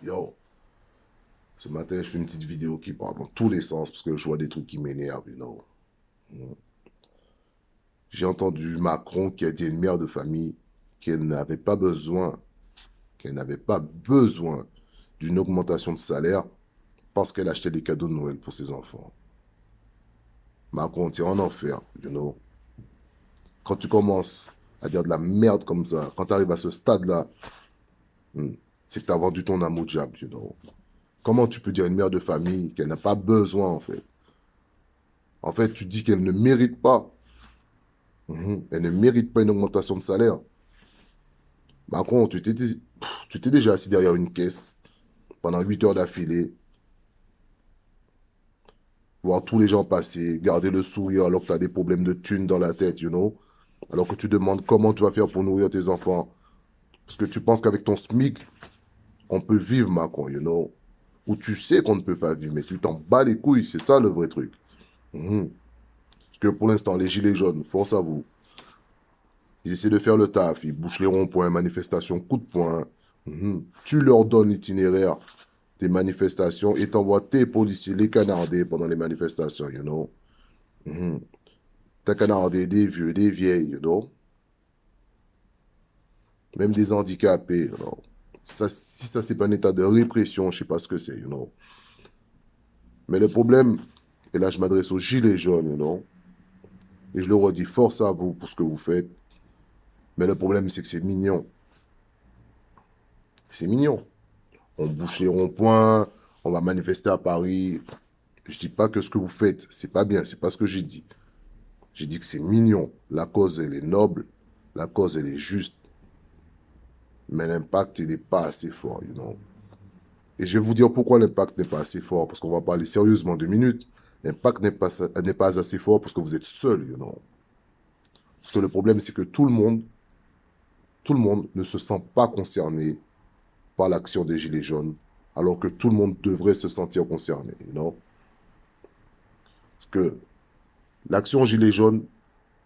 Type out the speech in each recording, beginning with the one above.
Yo, ce matin, je fais une petite vidéo qui part dans tous les sens parce que je vois des trucs qui m'énervent, you know. J'ai entendu Macron qui a dit à une mère de famille qu'elle n'avait pas besoin, qu'elle n'avait pas besoin d'une augmentation de salaire parce qu'elle achetait des cadeaux de Noël pour ses enfants. Macron, t'es en enfer, you know. Quand tu commences à dire de la merde comme ça, quand tu arrives à ce stade-là, c'est que tu as vendu ton âme au diable, you know. Comment tu peux dire à une mère de famille qu'elle n'a pas besoin, en fait? En fait, tu dis qu'elle ne mérite pas. Elle ne mérite pas une augmentation de salaire. Macron, tu t'es déjà assis derrière une caisse pendant 8 heures d'affilée, voir tous les gens passer, garder le sourire alors que tu as des problèmes de thunes dans la tête, you know. Alors que tu demandes comment tu vas faire pour nourrir tes enfants. Parce que tu penses qu'avec ton SMIC, on peut vivre, Macron, you know. Ou tu sais qu'on ne peut pas vivre, mais tu t'en bats les couilles, c'est ça le vrai truc. Mhm. Parce que pour l'instant, les gilets jaunes, force à vous. Ils essaient de faire le taf, ils bouchent les ronds-points, manifestations, coup de poing. Tu leur donnes l'itinéraire des manifestations et t'envoies tes policiers les canarder pendant les manifestations, you know. T'as canardé des vieux, des vieilles, you know. Même des handicapés, you know. Ça, si ça, c'est pas un état de répression, je sais pas ce que c'est, you know. Mais le problème, et là, je m'adresse aux gilets jaunes, you know. Et je le redis, force à vous pour ce que vous faites. Mais le problème, c'est que c'est mignon. C'est mignon. On bouche les ronds-points, on va manifester à Paris. Je dis pas que ce que vous faites, c'est pas bien, c'est pas ce que j'ai dit. J'ai dit que c'est mignon. La cause, elle est noble. La cause, elle est juste. Mais l'impact, il n'est pas assez fort, you know. Et je vais vous dire pourquoi l'impact n'est pas assez fort. Parce qu'on va parler sérieusement 2 minutes. L'impact n'est pas assez fort parce que vous êtes seul, you know. Parce que le problème, c'est que tout le monde ne se sent pas concerné par l'action des Gilets jaunes, alors que tout le monde devrait se sentir concerné, you know. Parce que l'action Gilets jaunes,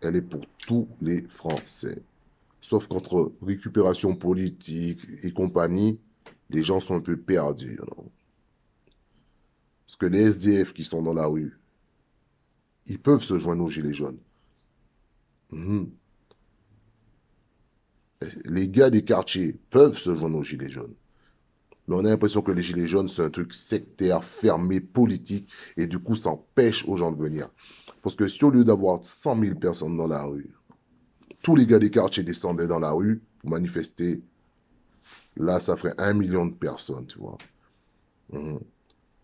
elle est pour tous les Français. Sauf qu'entre récupération politique et compagnie, les gens sont un peu perdus, you know. Parce que les SDF qui sont dans la rue, ils peuvent se joindre aux Gilets jaunes. Mhm. Les gars des quartiers peuvent se joindre aux Gilets jaunes. Mais on a l'impression que les Gilets jaunes, c'est un truc sectaire, fermé, politique, et du coup, ça empêche aux gens de venir. Parce que si au lieu d'avoir 100 000 personnes dans la rue, tous les gars des quartiers descendaient dans la rue pour manifester, là, ça ferait 1 million de personnes, tu vois. Mhm.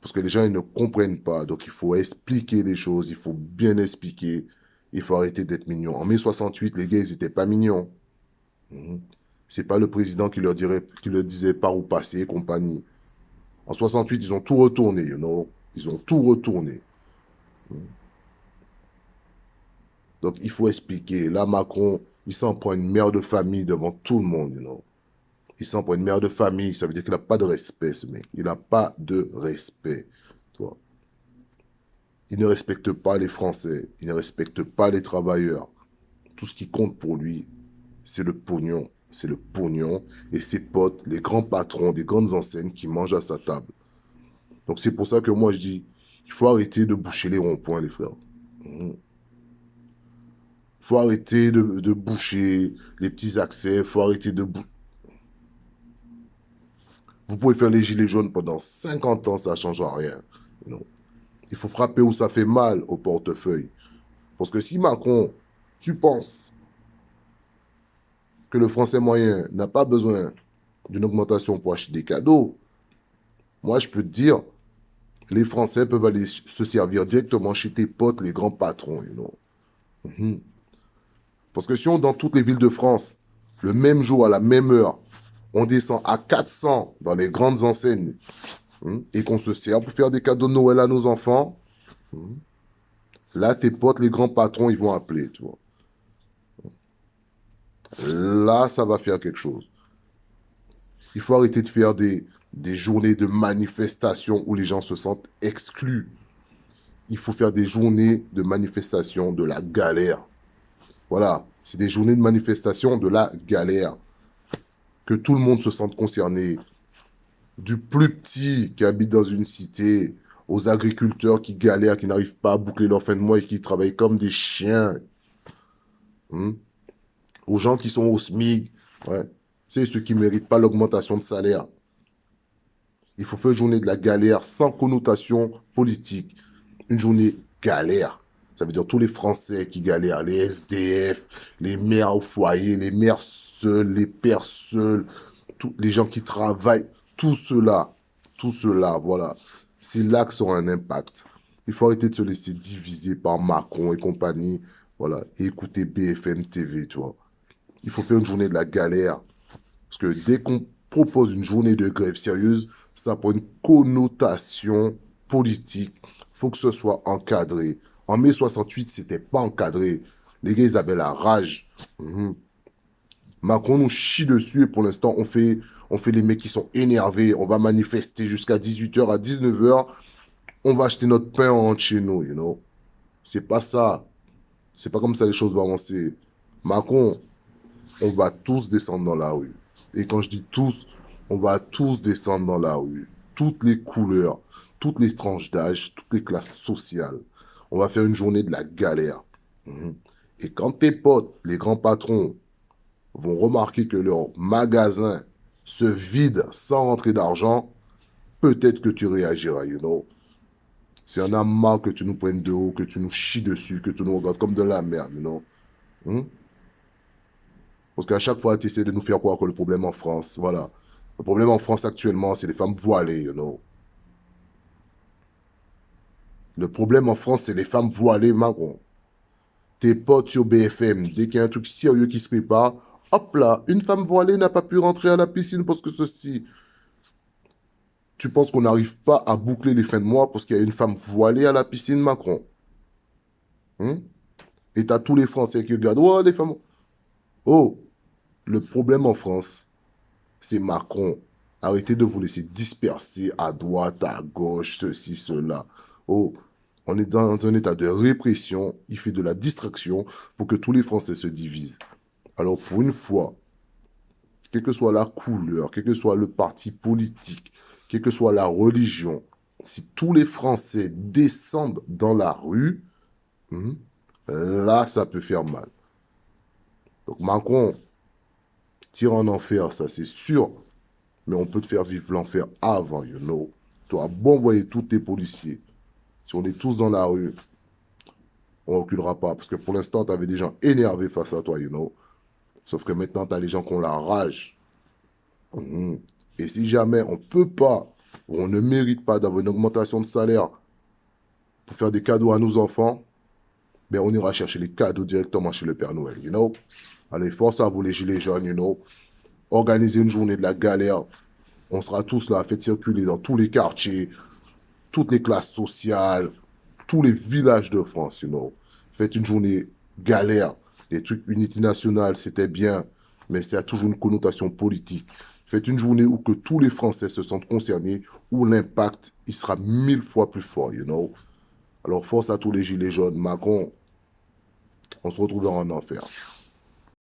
Parce que les gens, ils ne comprennent pas. Donc, il faut expliquer les choses. Il faut bien expliquer. Il faut arrêter d'être mignon. En mai 68, les gars, ils n'étaient pas mignons. Mhm. C'est pas le président qui leur disait par où passer et compagnie. En 68, ils ont tout retourné, you know. Ils ont tout retourné. Mhm. Donc, il faut expliquer. Là, Macron, il s'en prend une mère de famille devant tout le monde, you know. Il s'en prend une mère de famille. Ça veut dire qu'il n'a pas de respect, ce mec. Il n'a pas de respect. Tu vois. Il ne respecte pas les Français, il ne respecte pas les travailleurs. Tout ce qui compte pour lui, c'est le pognon. C'est le pognon et ses potes, les grands patrons des grandes enseignes qui mangent à sa table. Donc c'est pour ça que moi je dis, il faut arrêter de boucher les ronds-points, les frères. Il faut arrêter de boucher les petits accès, il faut arrêter de... Vous pouvez faire les gilets jaunes pendant 50 ans, ça ne change rien. Non. Il faut frapper où ça fait mal au portefeuille. Parce que si Macron, tu penses que le Français moyen n'a pas besoin d'une augmentation pour acheter des cadeaux, moi je peux te dire, les Français peuvent aller se servir directement chez tes potes, les grands patrons, you know. Parce que si on, dans toutes les villes de France, le même jour, à la même heure, on descend à 400 dans les grandes enseignes et qu'on se sert pour faire des cadeaux de Noël à nos enfants, là, tes potes, les grands patrons, ils vont appeler, tu vois. Là, ça va faire quelque chose. Il faut arrêter de faire des journées de manifestation où les gens se sentent exclus. Il faut faire des journées de manifestation de la galère. Voilà, c'est des journées de manifestation de la galère. Que tout le monde se sente concerné. Du plus petit qui habite dans une cité, aux agriculteurs qui galèrent, qui n'arrivent pas à boucler leur fin de mois et qui travaillent comme des chiens, hein, aux gens qui sont au SMIC, ouais, c'est ceux qui ne méritent pas l'augmentation de salaire. Il faut faire une journée de la galère sans connotation politique. Une journée galère. Ça veut dire tous les Français qui galèrent, les SDF, les mères au foyer, les mères seules, les pères seuls, tous les gens qui travaillent, tout cela, voilà. C'est là que ça aura un impact. Il faut arrêter de se laisser diviser par Macron et compagnie, voilà, et écouter BFM TV, tu vois. Il faut faire une journée de la galère. Parce que dès qu'on propose une journée de grève sérieuse, ça prend une connotation politique. Il faut que ce soit encadré. En mai 68, c'était pas encadré. Les gars, ils avaient la rage. Mhm. Macron nous chie dessus et pour l'instant, on fait les mecs qui sont énervés. On va manifester jusqu'à 18h, à 19h. On va acheter notre pain en chez nous, you know. C'est pas ça. C'est pas comme ça les choses vont avancer. Macron, on va tous descendre dans la rue. Et quand je dis tous, on va tous descendre dans la rue. Toutes les couleurs, toutes les tranches d'âge, toutes les classes sociales. On va faire une journée de la galère. Mhm. Et quand tes potes, les grands patrons, vont remarquer que leur magasin se vide sans rentrer d'argent, peut-être que tu réagiras, you know. Si on a marre que tu nous prennes de haut, que tu nous chies dessus, que tu nous regardes comme de la merde, you know. Hmm? Parce qu'à chaque fois, tu essaies de nous faire croire que le problème en France, voilà. Le problème en France actuellement, c'est les femmes voilées, you know. Le problème en France, c'est les femmes voilées, Macron. Tes potes sur BFM, dès qu'il y a un truc sérieux qui se prépare, hop là, une femme voilée n'a pas pu rentrer à la piscine parce que ceci. Tu penses qu'on n'arrive pas à boucler les fins de mois parce qu'il y a une femme voilée à la piscine, Macron? Hein? Et t'as tous les Français qui regardent, oh, les femmes. Oh, le problème en France, c'est Macron. Arrêtez de vous laisser disperser à droite, à gauche, ceci, cela. Oh, on est dans un état de répression. Il fait de la distraction pour que tous les Français se divisent. Alors, pour une fois, quelle que soit la couleur, quel que soit le parti politique, quelle que soit la religion, si tous les Français descendent dans la rue, là, ça peut faire mal. Donc, Macron, tire en enfer, ça c'est sûr. Mais on peut te faire vivre l'enfer avant, you know. Tu auras beau envoyer tous tes policiers. Si on est tous dans la rue, on ne reculera pas. Parce que pour l'instant, tu avais des gens énervés face à toi, you know. Sauf que maintenant, tu as les gens qui ont la rage. Mhm. Et si jamais on ne peut pas, ou on ne mérite pas d'avoir une augmentation de salaire pour faire des cadeaux à nos enfants, ben on ira chercher les cadeaux directement chez le Père Noël, you know. Allez, force à vous les gilets jaunes, you know. Organisez une journée de la galère. On sera tous là, faites circuler dans tous les quartiers, toutes les classes sociales, tous les villages de France, you know. Faites une journée galère. Les trucs Unité nationale, c'était bien, mais ça a toujours une connotation politique. Faites une journée où que tous les Français se sentent concernés, où l'impact, il sera 1000 fois plus fort, you know. Alors, force à tous les gilets jaunes. Macron, on se retrouvera en enfer.